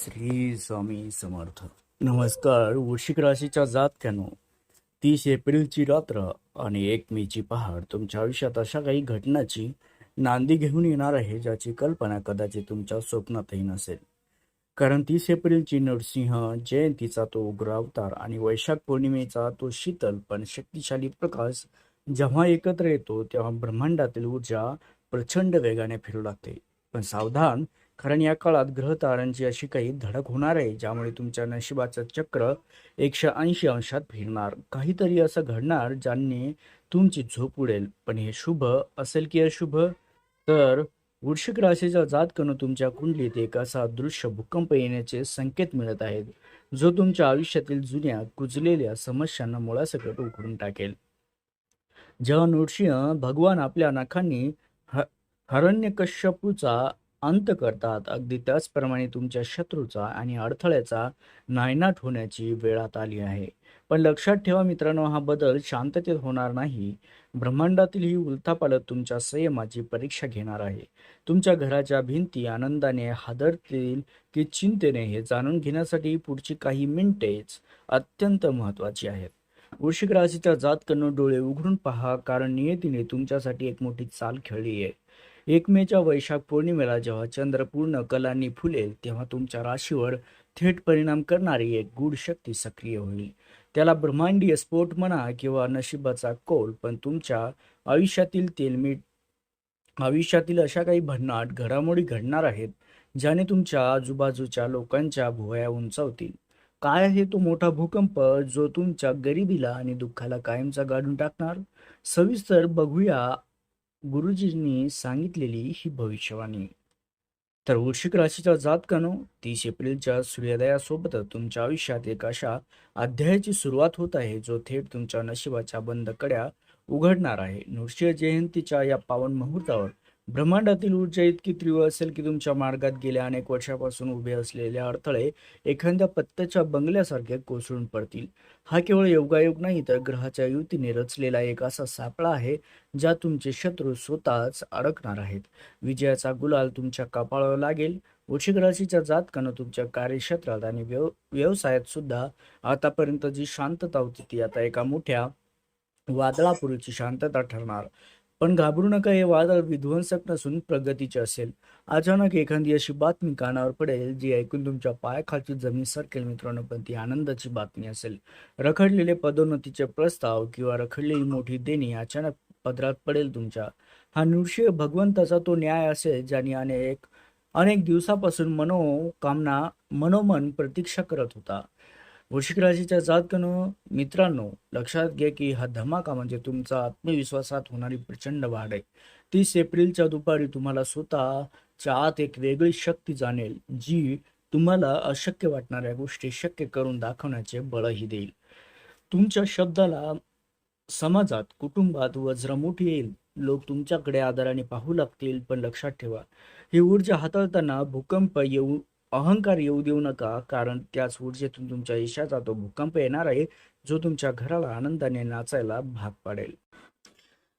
श्री स्वामी समर्थ. नमस्कार. वृश्चिक राशीच्या जातक्यानो, 30 एप्रिलची रात्र आणि 1 मेची पहाट तुमच्या आयुष्यात अशा काही घटनाची नांदी घेऊन येणार आहे ज्याची कल्पना कदाचित तुमच्या स्वप्नातही नसेल. कारण 30 एप्रिलची नरसिंह जयंतीचा तो उग्र अवतार आणि वैशाख पौर्णिमेचा तो शीतल पण शक्तिशाली प्रकाश जेव्हा एकत्र येतो तेव्हा ब्रह्मांडातील ऊर्जा प्रचंड वेगाने फिरू लागते. पण सावधान, कारण या काळात ग्रहतारांची अशी काही धडक होणार आहे ज्यामुळे तुमच्या नशिबाचं चक्र 180 अंशात फिरणार. काहीतरी असं घडणार ज्याने तुमची झोप उडेल. पण हे शुभ असेल की अशुभ? तर वृश्चिक राशीच्या जातकानं तुमच्या कुंडलीत एक असा अदृश्य भूकंप येण्याचे संकेत मिळत आहेत जो तुमच्या आयुष्यातील जुन्या कुजलेल्या समस्यांना मुळासकट उखडून टाकेल. जेव्हा नृसिंह भगवान आपल्या नखांनी ह हिरण्यकश्यपूचा अंत करतात, अगदी त्याचप्रमाणे तुमच्या शत्रूचा आणि अडथळ्याचा नायनाट होण्याची वेळ आता आली आहे. पण लक्षात ठेवा मित्रांनो, हा बदल शांततेत होणार नाही. ब्रह्मांडातील ही उलथापालथ तुमच्या संयमाची परीक्षा घेणार आहे. तुमच्या घराच्या भिंती आनंदाने हादरतील की चिंतेने, हे जाणून घेण्यासाठी पुढची काही मिनिटेच अत्यंत महत्त्वाची आहेत. वृश्चिक राशीच्या जातकांनो, डोळे उघडून पहा, कारण नियतीने तुमच्यासाठी एक मोठी चाल खेळली आहे. 1 मेच्या वैशाख पौर्णिमेला जेव्हा चंद्र पूर्ण कलांनी फुलेल तेव्हा तुमच्या राशीवर थेट परिणाम करणारी एक गूढ शक्ती सक्रिय होईल. त्याला ब्रह्मांडीय स्फोट म्हणा किंवा नशिबाचा कौल, पण तुमच्या आयुष्यातील अशा काही भन्नाट घडामोडी घडणार आहेत ज्याने तुमच्या आजूबाजूच्या लोकांच्या भुवया उंचावतील. काय आहे तो मोठा भूकंप जो तुमच्या गरिबीला आणि दुःखाला कायमचा गाडून टाकणार? सविस्तर बघूया गुरुजींनी सांगितलेली ही भविष्यवाणी. तर वृश्चिक राशीच्या जातकानो, 30 एप्रिलच्या सूर्योदयासोबतच तुमच्या आयुष्यात एक अशा अध्यायाची सुरुवात होत आहे जो थेट तुमच्या नशिबाच्या बंद कड्या उघडणार आहे. नृसिंह जयंतीच्या या पावन मुहूर्तावर ब्रह्मांडातील ऊर्जा इतकी तीव्र असेल की तुमच्या मार्गात गेल्या अनेक वर्षापासून उभे असलेले अडथळे एखाद्या पत्त्याच्या बंगल्यासारखे कोसळून पडतील. हा केवळ योगायोग नाही, तर ग्रहाच्या युतीने रचलेला एक असा सापळा आहे ज्यात तुमचे शत्रू स्वतःच अडकणार आहेत. विजयाचा गुलाल तुमच्या कपाळावर लागेल. वृश्चिक राशीच्या जातकानं तुमच्या कार्यक्षेत्रात आणि व्यवसायात सुद्धा आतापर्यंत जी शांतता होती ती आता एका मोठ्या वादळापूर्वीची शांतता ठरणार. पण घाबरू नका, हे वादळ विध्वंसक नसून प्रगतीचे असेल. अचानक एखादी अशी बातमी कानावर पडेल जी ऐकून तुमच्या पायाखालची जमीन सरकेल मित्रांनो, पण ती आनंदाची बातमी असेल. रखडलेले पदोन्नतीचे प्रस्ताव किंवा रखडलेली मोठी देणी अचानक पदरात पडेल तुमच्या. हा नृसिंह भगवंताचा तो न्याय असेल ज्याने अनेक अनेक दिवसापासून मनोमन प्रतीक्षा करत होता. वृश्चिक राशीच्या जातकानो मित्रांनो, लक्षात घ्या की हा धमाका म्हणजे तुमचा आत्मविश्वासात होणारी प्रचंड वाढ आहे. 30 एप्रिलच्या दुपारी तुम्हाला स्वतःच्या आत एक वेगळी शक्ती जाणेल जी तुम्हाला अशक्य वाटणाऱ्या गोष्टी शक्य करून दाखवण्याचे बळही देईल. तुमच्या शब्दाला समाजात, कुटुंबात वज्रमुठी येईल. लोक तुमच्याकडे आदराने पाहू लागतील. पण लक्षात ठेवा, ही ऊर्जा हाताळताना अहंकार येऊ देऊ नका, कारण त्याच ऊर्जेतून तुमच्या यशाचा तो भूकंप येणार आहे जो तुमच्या घराला आनंदाने नाचायला भाग पाडेल.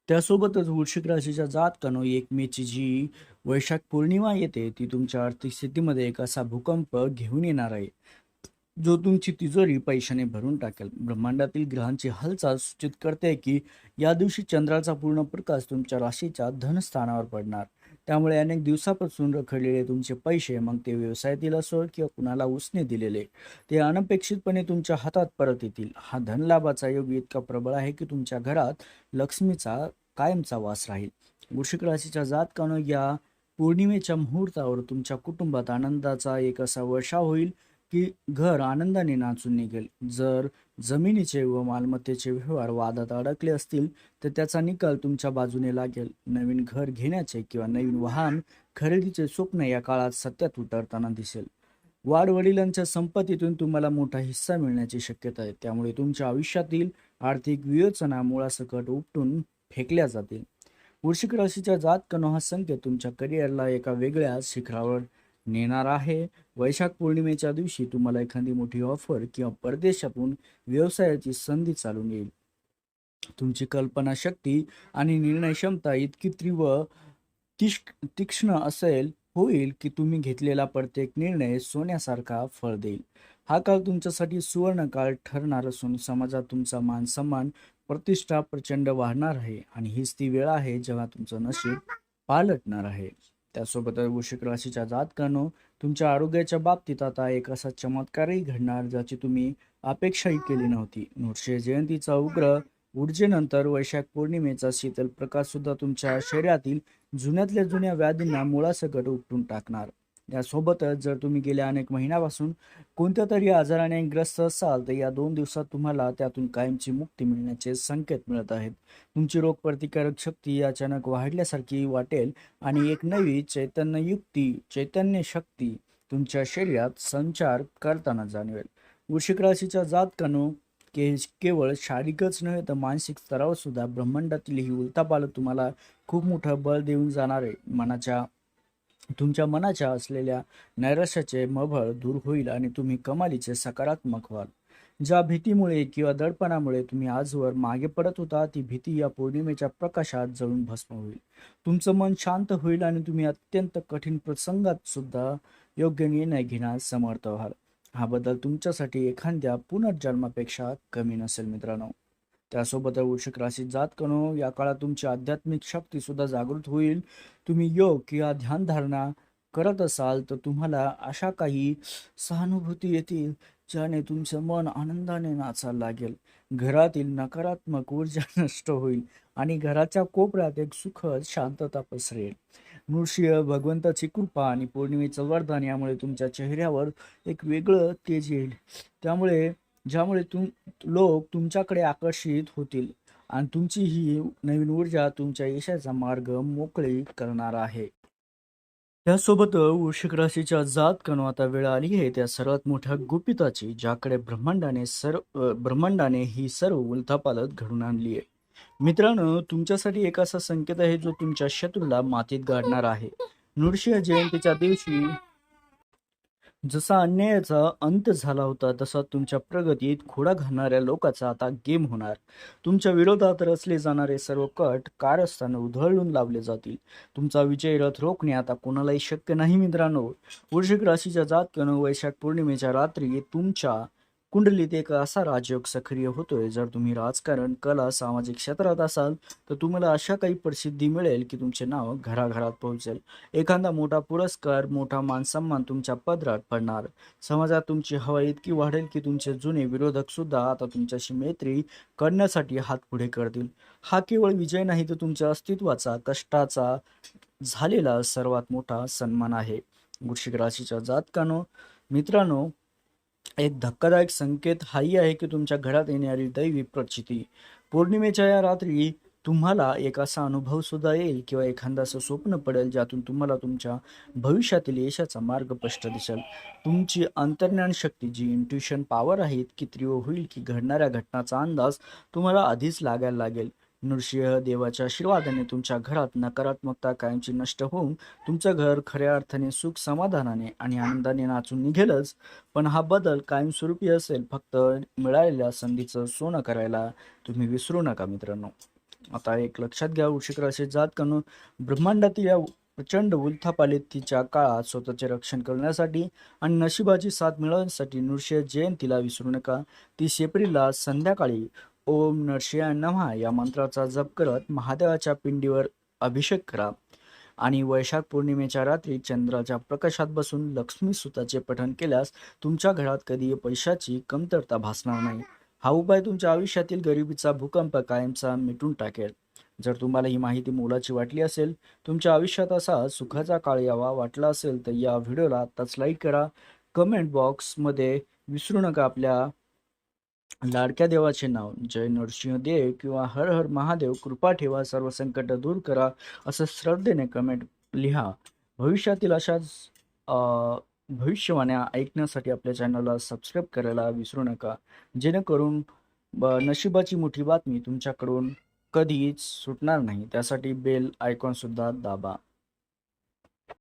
त्यासोबतच वृश्चिक राशीच्या जातकानो, 1 मेची जी वैशाख पौर्णिमा येते ती तुमच्या आर्थिक स्थितीमध्ये एक असा भूकंप घेऊन येणार आहे जो तुमची तिजोरी पैशाने भरून टाकेल. ब्रह्मांडातील ग्रहांची हालचाल सूचित करते की या दिवशी चंद्राचा पूर्ण प्रकाश तुमच्या राशीच्या धनस्थानावर पडणार. त्यामुळे अनेक दिवसापासून रखडलेले तुमचे पैसे, मग ते व्यवसायातील असो किंवा कुणाला उसने दिलेले, ते अनपेक्षितपणे तुमच्या हातात परत येतील. हा धनलाभाचा योग इतका प्रबळ आहे की तुमच्या घरात लक्ष्मीचा कायमचा वास राहील. वृश्चिक राशीच्या जातकानं, या पौर्णिमेच्या मुहूर्तावर तुमच्या कुटुंबात आनंदाचा एक असा वर्षाव होईल की घर आनंदाने नाचून निघेल. जर जमिनीचे व मालमत्तेचे व्यवहार वादात अडकले असतील तर त्याचा निकाल तुमच्या बाजूने लागेल. नवीन घर घेण्याचे किंवा नवीन वाहन खरेदीचे स्वप्न या काळात सत्यात उतरताना दिसेल. वाडवडिलांच्या संपत्तीतून तुम्हाला मोठा हिस्सा मिळण्याची शक्यता आहे. त्यामुळे तुमच्या आयुष्यातील आर्थिक विवेचना मुळासकट उपटून फेकल्या जातील. वृश्चिक राशीच्या जातकानो, हा संकेत तुमच्या करिअरला एका वेगळ्या शिखरावर नेणार आहे. वैशाख पौर्णिमेच्या दिवशी तुम्हाला एखादी मोठी ऑफर किंवा परदेशातून व्यवसायाची संधी चालून येईल. तुमची कल्पनाशक्ती आणि निर्णय क्षमता इतकी तीक्ष्ण असेल होईल की तुम्ही घेतलेला प्रत्येक निर्णय सोन्यासारखा फळ देईल. हा काळ तुमच्यासाठी सुवर्ण काळ ठरणार असून समाजात तुमचा मान सन्मान प्रतिष्ठा प्रचंड वाढणार आहे आणि हीच ती वेळ आहे जेव्हा तुमचं नशीब पालटणार आहे. त्यासोबतच वृश्चिक राशीच्या जातकांनो, तुमच्या आरोग्याच्या बाबतीत आता एक असा चमत्कारही घडणार ज्याची तुम्ही अपेक्षाही केली नव्हती. नृसिंह जयंतीचा उग्र ऊर्जेनंतर वैशाख पौर्णिमेचा शीतल प्रकाश सुद्धा तुमच्या शरीरातील जुन्यातल्या जुन्या व्याधींना मुळासकट उपटून टाकणार. यासोबतच जर तुम्ही गेल्या अनेक महिन्यापासून कोणत्या तरी आजाराने ग्रस्त असाल तर या 2 दिवसात तुम्हाला त्यातून कायमची मुक्ती मिळण्याचे संकेत मिळत आहेत. तुमची रोगप्रतिकारक शक्ती अचानक वाढल्यासारखी वाटेल आणि एक नवी चैतन्य शक्ती तुमच्या शरीरात संचार करताना जाणवेल. वृश्चिक राशीच्या जातकांनो, केवळ शारीरिकच नव्हे तर मानसिक स्तरावर सुद्धा ब्रह्मांडातील ही उलथापालथ तुम्हाला खूप मोठं बळ देऊन जाणार आहे. तुमच्या मनाच्या असलेल्या नैराश्याचे मभळ दूर होईल आणि तुम्ही कमालीचे सकारात्मक व्हाल. ज्या भीतीमुळे किंवा दडपणामुळे तुम्ही आजवर मागे पडत होता ती भीती या पौर्णिमेच्या प्रकाशात जळून भस्म होईल. तुमचं मन शांत होईल आणि तुम्ही अत्यंत कठीण प्रसंगात सुद्धा योग्य निर्णय घेण्यास समर्थ व्हाल. हा बदल तुमच्यासाठी एखाद्या पुनर्जन्मापेक्षा कमी नसेल मित्रांनो. त्यासोबत वृश्चिक राशीत जातकनो, या काळात तुमची आध्यात्मिक शक्ती सुद्धा जागृत होईल. तुम्ही योग किंवा ध्यानधारणा करत असाल तर तुम्हाला अशा काही सहानुभूती येतील ज्याने तुमचं मन आनंदाने नाचायला लागेल. घरातील नकारात्मक ऊर्जा नष्ट होईल आणि घराच्या कोपऱ्यात एक सुखद शांतता पसरेल. नृसिंह भगवंताची कृपा आणि पौर्णिमेचं वरदान यामुळे तुमच्या चेहऱ्यावर एक वेगळं तेज येईल. ज्यामुळे लोक तुमच्याकडे आकर्षित होतील आणि तुमची ही नवीन ऊर्जा तुमच्या यशाचा मार्ग मोकळी करणार आहे. त्यासोबत वृश्चिक राशीच्या जातकांनो, आता वेळ आली आहे त्या सर्वात मोठ्या गुपिताची ज्याकडे ब्रह्मांडाने ही सर्व उलथापालथ घडून आणली आहे. मित्रांनो, तुमच्यासाठी एक असा संकेत आहे जो तुमच्या शत्रूला मातीत गाडणार आहे. नृसिंह जयंतीच्या दिवशी जसा अन्यायाचा अंत झाला होता तसा तुमच्या प्रगतीत खोडा घालणाऱ्या लोकांचा आता गेम होणार. तुमच्या विरोधात रचले जाणारे सर्व कट कारस्थान उधळून लावले जातील. तुमचा विजय रथ रोखणे आता कोणालाही शक्य नाही मित्रांनो. वृश्चिक राशीच्या जातकांनो, वैशाख पौर्णिमेच्या रात्री तुमच्या कुंडलीत एक असा राजयोग सक्रिय होतोय. जर तुम्ही राजकारण, कला, सामाजिक क्षेत्रात असाल तर तुम्हाला अशा काही प्रसिद्धी मिळेल की तुमचे नाव घराघरात पोहोचेल. एखादा मोठा पुरस्कार, मोठा मानसन्मान तुमच्या पदरात पडणार. समाजात तुमची हवा इतकी वाढेल की तुमचे जुने विरोधक सुद्धा आता तुमच्याशी मैत्री करण्यासाठी हात पुढे करतील. हा केवळ विजय नाही तर तुमच्या अस्तित्वाचा, कष्टाचा झालेला सर्वात मोठा सन्मान आहे. वृश्चिक राशीच्या जातकांनो, मित्रांनो, एक धक्कादायक संकेत हाही आहे की तुमच्या घरात येणारी दैवी प्रचिती. पौर्णिमेच्या या रात्री तुम्हाला एक असा अनुभव सुद्धा येईल किंवा एखादं असं स्वप्न पडेल ज्यातून तुम्हाला तुमच्या भविष्यातील यशाचा मार्ग स्पष्ट दिसेल. तुमची अंतर्ज्ञान शक्ती, जी इंट्युशन पॉवर आहे, इतकी तीव्र होईल की घडणाऱ्या घटनाचा अंदाज तुम्हाला आधीच लागायला लागेल. नृसिंह देवाच्या आशीर्वादाने तुमच्या घरात नकारात्मकता कायमची नष्ट होऊन तुमचं घर खऱ्या अर्थाने सुख, समाधानाने आणि आनंदाने नाचून निघेलच. पण हा बदल कायमस्वरूपी असेल. फक्त मिळालेल्या संधीचं सोनं करायला तुम्ही विसरू नका मित्रांनो. आता एक लक्षात घ्या वृश्चिक राशीत जातकांनो, ब्रह्मांडातील या प्रचंड उलथापालथीच्या काळात स्वतःचे रक्षण करण्यासाठी आणि नशिबाची साथ मिळवण्यासाठी नृसिंह जयंतीला विसरू नका. 30 एप्रिलला संध्याकाळी ओम नरसिंहाय नमः या मंत्राचा जप करत महादेवाच्या पिंडीवर अभिषेक करा आणि वैशाख पौर्णिमेच्या रात्री चंद्राच्या प्रकाशात बसून लक्ष्मी सुताचे पठण केल्यास तुमच्या घरात कधी पैशाची कमतरता भासणार नाही. हा उपाय तुमच्या आयुष्यातील गरिबीचा भूकंप कायमचा मिटून टाकेल. जर तुम्हाला ही माहिती मोलाची वाटली असेल, तुमच्या आयुष्यात असा सुखाचा काळ यावा वाटला असेल तर या व्हिडिओला आत्ताच लाईक करा. कमेंट बॉक्समध्ये विसरू नका आपल्या लाडक्या देवाचे नाव, जय नरसिंह देव किंवा हर हर महादेव, कृपा ठेवा, सर्व संकट दूर करा असं श्रद्धेने कमेंट लिहा. भविष्यातील अशाच भविष्यवाण्या ऐकण्यासाठी आपल्या चॅनलला सबस्क्राईब करायला विसरू नका, जेणेकरून नशिबाची मोठी बातमी तुमच्याकडून कधीच सुटणार नाही. त्यासाठी बेल आयकॉन सुद्धा दाबा.